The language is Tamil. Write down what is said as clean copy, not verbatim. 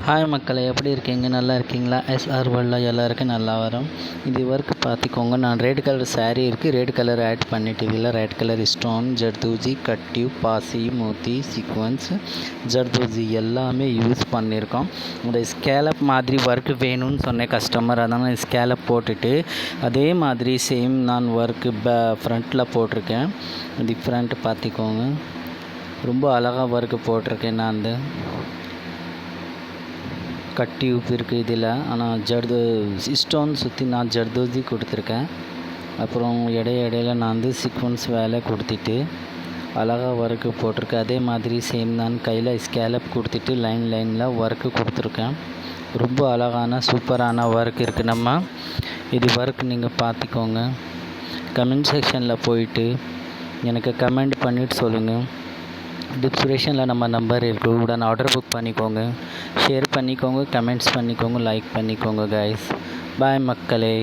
ஹாய் மக்களே, எப்படி இருக்கீங்க? நல்லா இருக்கீங்களா? எஸ்ஆர் வேர்ல்டில் எல்லாருக்கும் நல்லா வரும். இது ஒர்க்கு பார்த்துக்கோங்க. நான் ரெட் கலர் சாரீ இருக்குது, ரெட் கலர் ஆட் பண்ணிவிட்டு இதில் ரெட் கலர் ஸ்டோன், ஜர்தோசி, கட்டிவ், பாசி, மோத்தி, சீக்வன்ஸ், ஜர்தோசி எல்லாமே யூஸ் பண்ணியிருக்கோம். இந்த ஸ்கேலப் மாதிரி ஒர்க்கு வேணும்னு சொன்ன கஸ்டமர், அதனால் ஸ்கேலப் போட்டுட்டு அதே மாதிரி சேம் நான் ஒர்க்கு ஃப்ரண்ட்டில் போட்டிருக்கேன். இது ஃப்ரண்ட் பார்த்துக்கோங்க, ரொம்ப அழகாக ஒர்க்கு போட்டிருக்கேன். நான் அந்த கட்டி உப்பு இருக்குது இதில், ஆனால் ஸ்டோன் சுற்றி நான் ஜர்தோசி கொடுத்துருக்கேன். அப்புறம் இடையில நான் சீக்வன்ஸ் வேலை கொடுத்துட்டு அழகாக ஒர்க்கு போட்டிருக்கேன். அதே மாதிரி சேம் நான் கையில் ஸ்கேலப் கொடுத்துட்டு லைனில் ஒர்க்கு கொடுத்துருக்கேன். ரொம்ப அழகான சூப்பரான ஒர்க் இருக்குது. இது ஒர்க் நீங்கள் பார்த்துக்கோங்க. கமெண்ட் செக்ஷனில் போயிட்டு எனக்கு கமெண்ட் பண்ணிவிட்டு சொல்லுங்கள். டிஸ்கிரிப்ஷனில் நம்ம நம்பர் இருக்குது, உடனே ஆர்டர் புக் பண்ணிக்கோங்க. ஷேர் பண்ணிக்கோங்க, கமெண்ட்ஸ் பண்ணிக்கோங்க, லைக் பண்ணிக்கோங்க கைஸ். பாய் மக்களே.